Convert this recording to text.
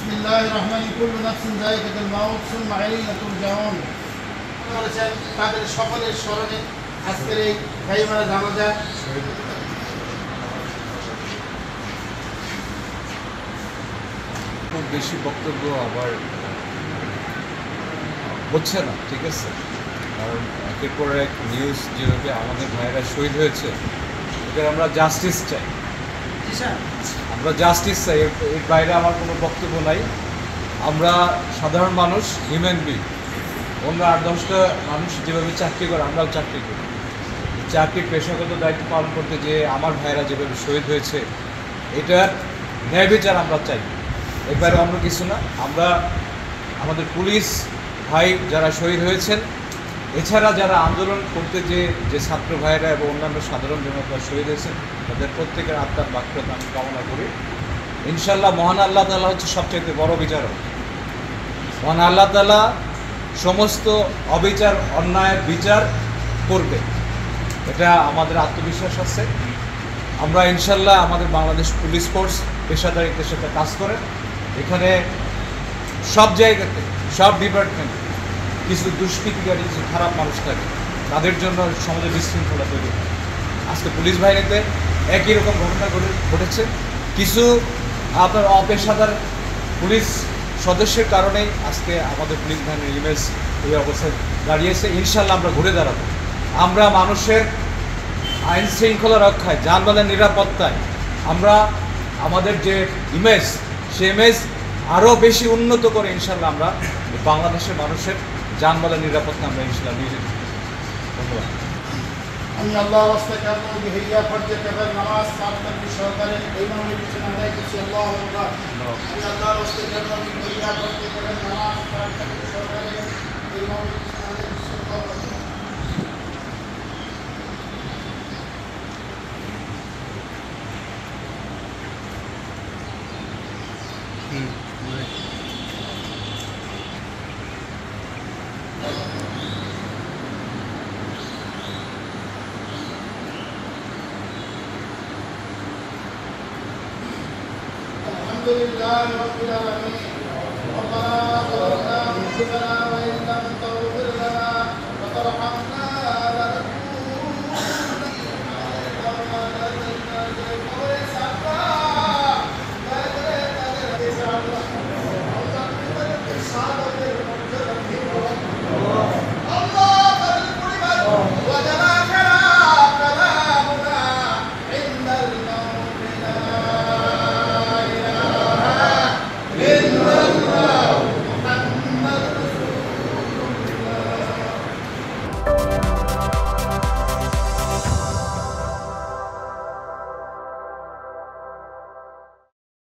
বিসমিল্লাহির রহমানির রহিম কুল্লু নাফসিন যায়িকাতুল মাউত সুম্মা ইলাইনা তুরজাউন। বলেছেন তাদের সকলের স্মরণে আজকের এই কাইমারা জানাজা খুব বেশি বক্তব্য আবার হচ্ছে না, ঠিক আছে। কারণ একের পর এক নিউজ যেভাবে আমাদের ভাইয়েরা শহীদ হয়েছে, এটার আমরা জাস্টিস চাই, আমরা জাস্টিস চাই। এর বাইরে আমার কোনো বক্তব্য নাই। আমরা সাধারণ মানুষ, হিউম্যান বিং, অন্য 8-10টা মানুষ যেভাবে চাকরি করে আমরাও চাকরি করি। চাকরির পেশাগত দায়িত্ব পালন করতে যে আমার ভাইয়েরা যেভাবে শহীদ হয়েছে, এটার ন্যায় বিচার আমরা চাই। এর বাইরে অন্য কিছু না। আমরা আমাদের পুলিশ ভাই যারা শহীদ হয়েছেন, এছাড়া যারা আন্দোলন করতে যে ছাত্র ভাইয়েরা এবং অন্যান্য সাধারণ জনতা শহীদ হয়েছেন, তাদের প্রত্যেকের আত্মার বাক্যতা আমি কামনা করি। ইনশাল্লাহ মহান আল্লাহ তাআলা হচ্ছে সবচেয়ে বড় বিচারক। মহান আল্লাহ তাআলা সমস্ত অবিচার অন্যায়ের বিচার করবে, এটা আমাদের আত্মবিশ্বাস আছে। আমরা ইনশাল্লাহ আমাদের বাংলাদেশ পুলিশ ফোর্স পেশাদারিত্বের সাথে কাজ করে। এখানে সব জায়গাতে, সব ডিপার্টমেন্টে কিছু দুষ্কৃতিকারী, কিছু খারাপ মানুষ থাকে, তাদের জন্য সমাজে বিশৃঙ্খলা তৈরি হয়। আজকে পুলিশ বাহিনীতে একই রকম ঘটনা ঘটেছে। কিছু আপনার অপেশাদার পুলিশ সদস্যের কারণেই আজকে আমাদের পুলিশ বাহিনীর ইমেজ এই অবস্থায় দাঁড়িয়েছে। ইনশাল্লাহ আমরা ঘুরে দাঁড়াবো। আমরা মানুষের আইন শৃঙ্খলা রক্ষায়, যানবাহনের নিরাপত্তায় আমরা আমাদের যে ইমেজ, সে ইমেজ আরও বেশি উন্নত করে ইনশাল্লাহ আমরা বাংলাদেশের মানুষের যানবাহনের নিরাপত্তা আমরা ইনশাল্লাহ নিয়ে যেতে। ধন্যবাদ। আমি আল্লাহর রাস্তায় কারণ বিহিয়া ফরজে কেবল নামাজ পাঠ করতে সহকারে এই মামলার পিছনে আদায় করছি। আল্লাহু আকবার। আমি আল্লাহর রাস্তায় কারণ বিহিয়া ফরজে কেবল নামাজ পাঠ করতে সহকারে এই মামলার পিছনে আদায় করছি। আল্লাহু আকবার। الحمد لله رب العالمين. ربنا ظلمنا انفسنا وان لم تغفر